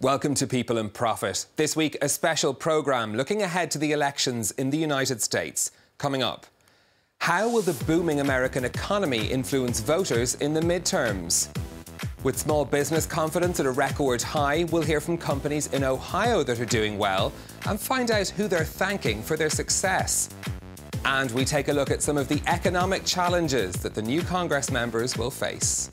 Welcome to People and Profit. This week, a special programme looking ahead to the elections in the United States. Coming up, how will the booming American economy influence voters in the midterms? With small business confidence at a record high, we'll hear from companies in Ohio that are doing well and find out who they're thanking for their success. And we take a look at some of the economic challenges that the new Congress members will face.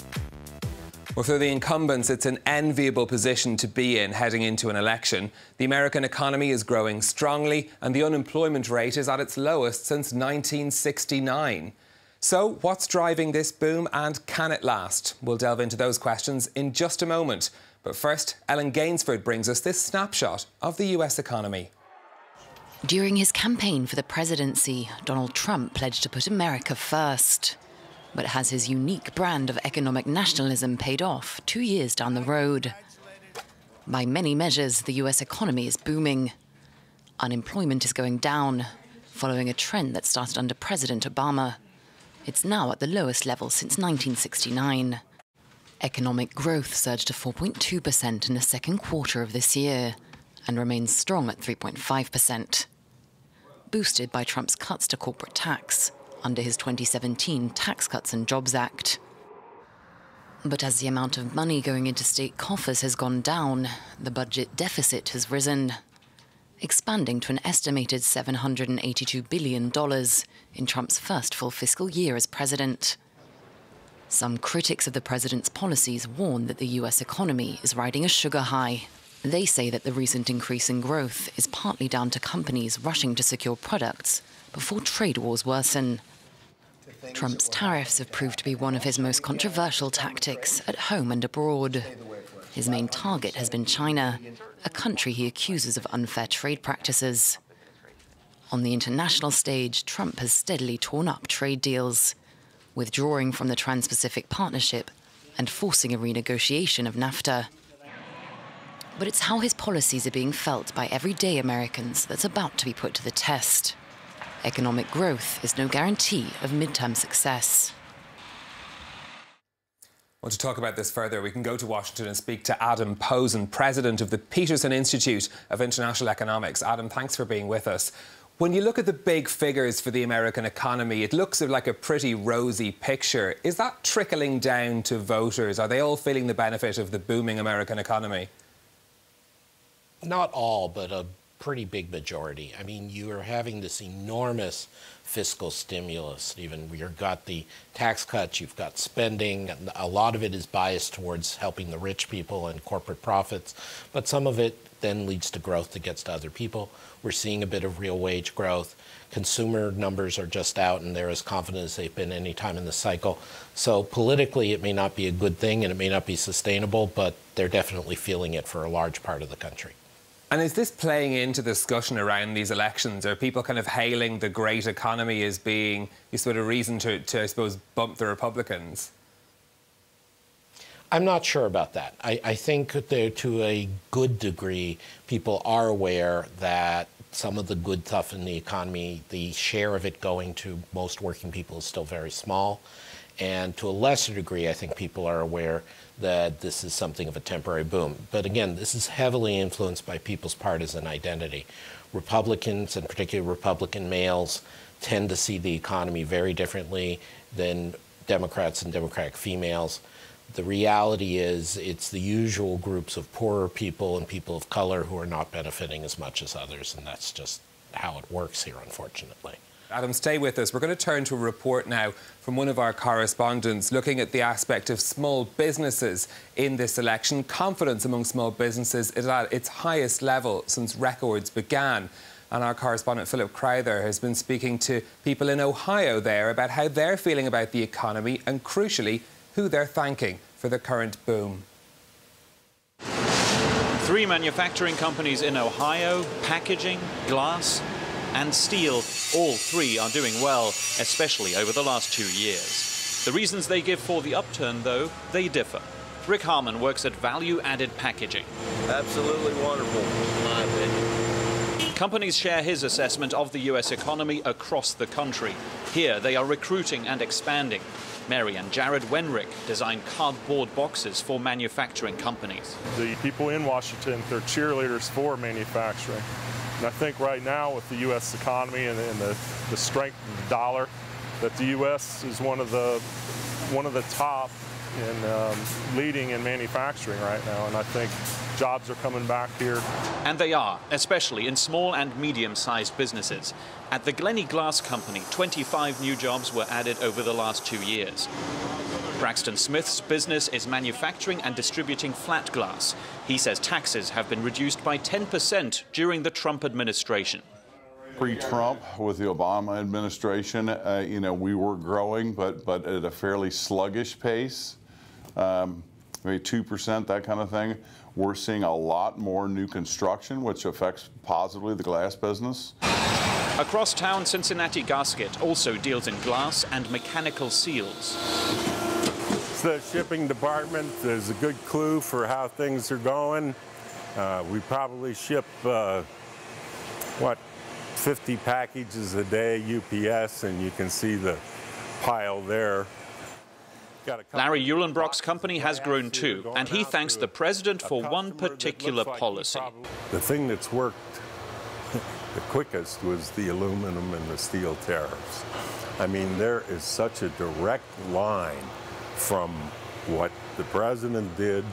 Well, for the incumbents, it's an enviable position to be in heading into an election. The American economy is growing strongly and the unemployment rate is at its lowest since 1969. So what's driving this boom and can it last? We'll delve into those questions in just a moment. But first, Ellen Gainsford brings us this snapshot of the US economy. During his campaign for the presidency, Donald Trump pledged to put America first. But has his unique brand of economic nationalism paid off 2 years down the road? By many measures, the US economy is booming. Unemployment is going down, following a trend that started under President Obama. It's now at the lowest level since 1969. Economic growth surged to 4.2% in the second quarter of this year and remains strong at 3.5%. Boosted by Trump's cuts to corporate tax under his 2017 Tax Cuts and Jobs Act. But as the amount of money going into state coffers has gone down, the budget deficit has risen, expanding to an estimated $782 billion in Trump's first full fiscal year as president. Some critics of the president's policies warn that the US economy is riding a sugar high. They say that the recent increase in growth is partly down to companies rushing to secure products before trade wars worsen. Trump's tariffs have proved to be one of his most controversial tactics at home and abroad. His main target has been China, a country he accuses of unfair trade practices. On the international stage, Trump has steadily torn up trade deals, withdrawing from the Trans-Pacific Partnership and forcing a renegotiation of NAFTA. But it's how his policies are being felt by everyday Americans that's about to be put to the test. Economic growth is no guarantee of midterm success. Well, to talk about this further, we can go to Washington and speak to Adam Posen, president of the Peterson Institute of International Economics. Adam, thanks for being with us. When you look at the big figures for the American economy, it looks like a pretty rosy picture. Is that trickling down to voters? Are they all feeling the benefit of the booming American economy? Not all, but a pretty big majority. I mean, you are having this enormous fiscal stimulus. Even you've got the tax cuts, you've got spending, and a lot of it is biased towards helping the rich people and corporate profits, but some of it then leads to growth that gets to other people. We're seeing a bit of real wage growth. Consumer numbers are just out, and they're as confident as they've been any time in the cycle. So politically, it may not be a good thing, and it may not be sustainable, but they're definitely feeling it for a large part of the country. And is this playing into the discussion around these elections? Are people kind of hailing the great economy as being a sort of reason to, I suppose, bump the Republicans? I'm not sure about that. I think that to a good degree, people are aware that some of the good stuff in the economy, the share of it going to most working people is still very small. And to a lesser degree, I think people are aware that this is something of a temporary boom. But again, this is heavily influenced by people's partisan identity. Republicans, and particularly Republican males, tend to see the economy very differently than Democrats and Democratic females. The reality is it's the usual groups of poorer people and people of color who are not benefiting as much as others, and that's just how it works here, unfortunately. Adam, stay with us. We're going to turn to a report now from one of our correspondents looking at the aspect of small businesses in this election. Confidence among small businesses is at its highest level since records began. And our correspondent, Philip Crowther, has been speaking to people in Ohio there about how they're feeling about the economy and, crucially, who they're thanking for the current boom. 3 manufacturing companies in Ohio, packaging, glass and steel, all 3 are doing well, especially over the last 2 years. The reasons they give for the upturn, though, they differ. Rick Harmon works at Value Added Packaging. Absolutely wonderful, in my opinion. Companies share his assessment of the US economy across the country. Here, they are recruiting and expanding. Mary and Jared Wenrick design cardboard boxes for manufacturing companies. The people in Washington, they're cheerleaders for manufacturing. And I think right now with the U.S. economy and the strength of the dollar, that the U.S. is one of the top in leading in manufacturing right now. And I think jobs are coming back here. And they are, especially in small and medium-sized businesses. At the Glennie Glass Company, 25 new jobs were added over the last 2 years. Braxton Smith's business is manufacturing and distributing flat glass. He says taxes have been reduced by 10% during the Trump administration. Pre-Trump, with the Obama administration, we were growing, but at a fairly sluggish pace, maybe 2%, that kind of thing. We're seeing a lot more new construction, which affects positively the glass business. Across town, Cincinnati Gasket also deals in glass and mechanical seals. The shipping department is a good clue for how things are going. We probably ship, 50 packages a day UPS, and you can see the pile there. Larry Eulenbrock's company has grown too, and he thanks the president for one particular policy. The thing that's worked the quickest was the aluminum and the steel tariffs. I mean, there is such a direct line from what the president did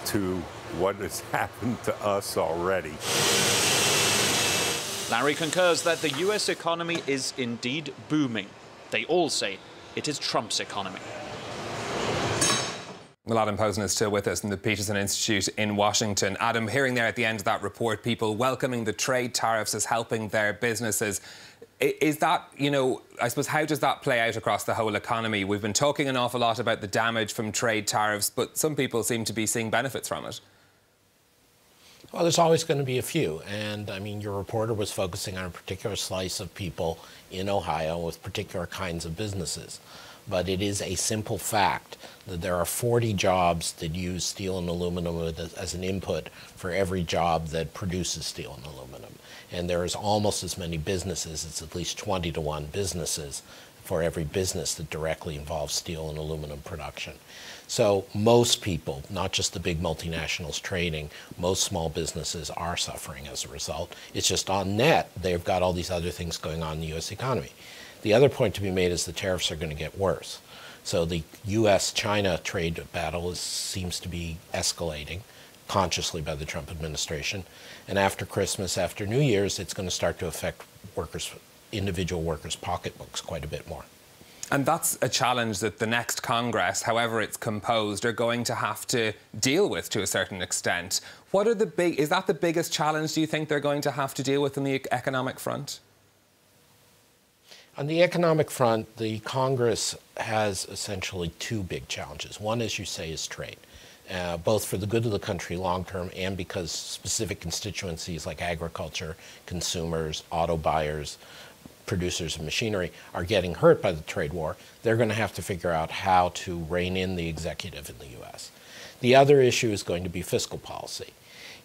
to what has happened to us already. Larry concurs that the US economy is indeed booming. They all say it is Trump's economy. Well, Adam Posen is still with us from the Peterson Institute in Washington. Adam, hearing there at the end of that report, people welcoming the trade tariffs as helping their businesses. Is that, I suppose, how does that play out across the whole economy? We've been talking an awful lot about the damage from trade tariffs, but some people seem to be seeing benefits from it. Well, there's always going to be a few. And, I mean, your reporter was focusing on a particular slice of people in Ohio with particular kinds of businesses. But it is a simple fact that there are 40 jobs that use steel and aluminum as an input for every job that produces steel and aluminum. And there is almost as many businesses, it's at least 20 to 1 businesses for every business that directly involves steel and aluminum production. So most people, not just the big multinationals trading, most small businesses are suffering as a result. It's just on net, they've got all these other things going on in the U.S. economy. The other point to be made is the tariffs are going to get worse. So the U.S.-China trade battle seems to be escalating consciously by the Trump administration. And after Christmas, after New Year's, it's going to start to affect individual workers' pocketbooks quite a bit more. And that's a challenge that the next Congress, however it's composed, are going to have to deal with to a certain extent. Is that the biggest challenge, do you think, they're going to have to deal with on the economic front? On the economic front, the Congress has essentially 2 big challenges. One, as you say, is trade, both for the good of the country long-term and because specific constituencies like agriculture, consumers, auto buyers, producers of machinery are getting hurt by the trade war. They're going to have to figure out how to rein in the executive in the U.S. The other issue is going to be fiscal policy.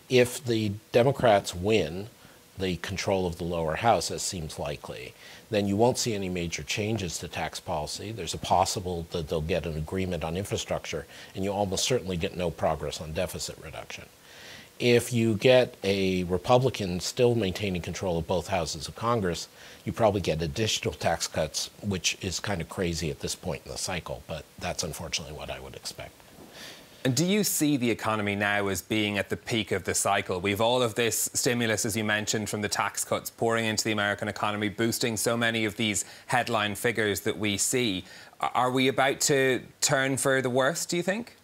If the Democrats win the control of the lower house, as seems likely, then you won't see any major changes to tax policy. There's a possible that they'll get an agreement on infrastructure, and you almost certainly get no progress on deficit reduction. If you get a Republican still maintaining control of both houses of Congress, you probably get additional tax cuts, which is kind of crazy at this point in the cycle, but that's unfortunately what I would expect. And do you see the economy now as being at the peak of the cycle? We've all of this stimulus, as you mentioned, from the tax cuts pouring into the American economy, boosting so many of these headline figures that we see. Are we about to turn for the worse, do you think?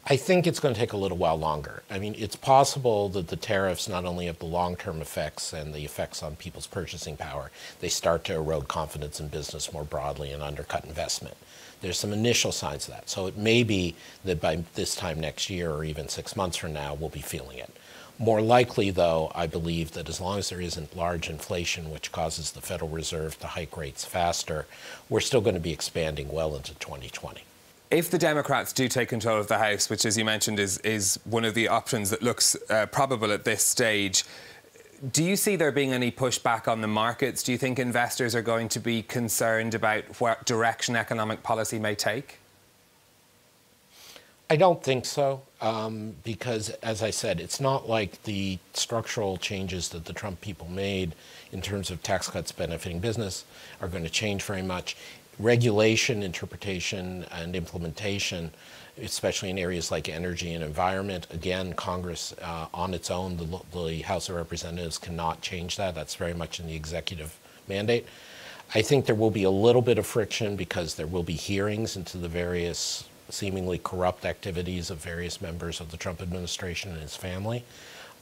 I think it's going to take a little while longer. I mean, it's possible that the tariffs not only have the long-term effects and the effects on people's purchasing power, they start to erode confidence in business more broadly and undercut investment. There's some initial signs of that. So it may be that by this time next year or even 6 months from now, we'll be feeling it. More likely, though, I believe that as long as there isn't large inflation, which causes the Federal Reserve to hike rates faster, we're still going to be expanding well into 2020. If the Democrats do take control of the House, which, as you mentioned, is one of the options that looks probable at this stage, Do you see there being any pushback on the markets? Do you think investors are going to be concerned about what direction economic policy may take? I don't think so, because, as I said, it's not like the structural changes that the Trump people made in terms of tax cuts benefiting business are going to change very much. Regulation, interpretation, and implementation, especially in areas like energy and environment, again, Congress on its own, the House of Representatives cannot change that. That's very much in the executive mandate. I think there will be a little bit of friction because there will be hearings into the various seemingly corrupt activities of various members of the Trump administration and his family.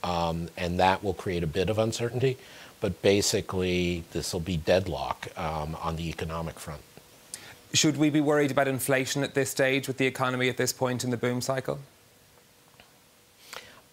And that will create a bit of uncertainty. But basically, this will be deadlock on the economic front. Should we be worried about inflation at this stage with the economy at this point in the boom cycle?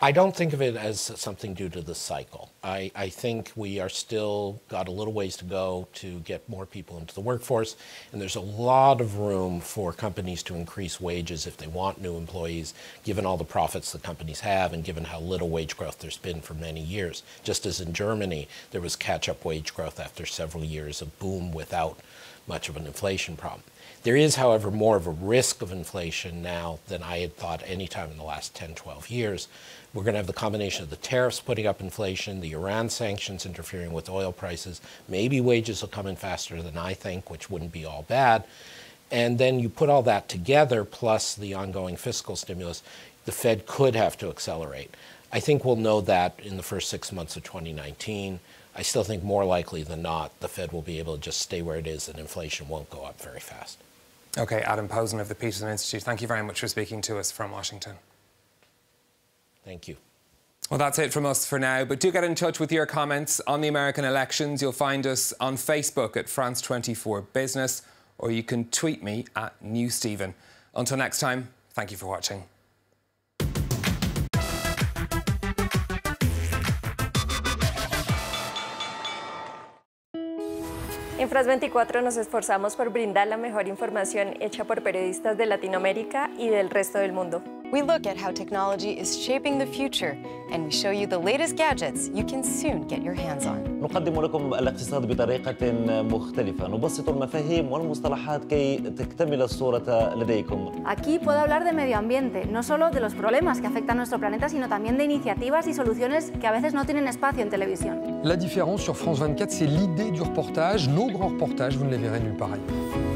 I don't think of it as something due to the cycle. I think we are still got a little ways to go to get more people into the workforce, and there's a lot of room for companies to increase wages if they want new employees, given all the profits the companies have and given how little wage growth there's been for many years. Just as in Germany, there was catch-up wage growth after several years of boom without much of an inflation problem. There is, however, more of a risk of inflation now than I had thought any time in the last 10, 12 years. We're going to have the combination of the tariffs putting up inflation, the Iran sanctions interfering with oil prices. Maybe wages will come in faster than I think, which wouldn't be all bad. And then you put all that together, plus the ongoing fiscal stimulus, the Fed could have to accelerate. I think we'll know that in the first 6 months of 2019. I still think more likely than not, the Fed will be able to just stay where it is and inflation won't go up very fast. OK, Adam Posen of the Peterson Institute, thank you very much for speaking to us from Washington. Thank you. Well, that's it from us for now, but do get in touch with your comments on the American elections. You'll find us on Facebook at France 24 Business, or you can tweet me at NewStephen. Until next time, thank you for watching. En France 24 nos esforzamos por brindar la mejor información hecha por periodistas de Latinoamérica y del resto del mundo. We look at how technology is shaping the future, and we show you the latest gadgets you can soon get your hands on. نقدم لكم الاقتصاد بطريقة مختلفة، نبسط المفاهيم والمصطلحات كي تكتمل الصورة لديكم. Aquí puedo hablar de medio ambiente, no solo de los problemas que afectan a nuestro planeta, sino también de iniciativas y soluciones que a veces no tienen espacio en televisión. La différence sur France 24, c'est l'idée du reportage. Nos grands reportages, vous ne les verrez nulle part ailleurs.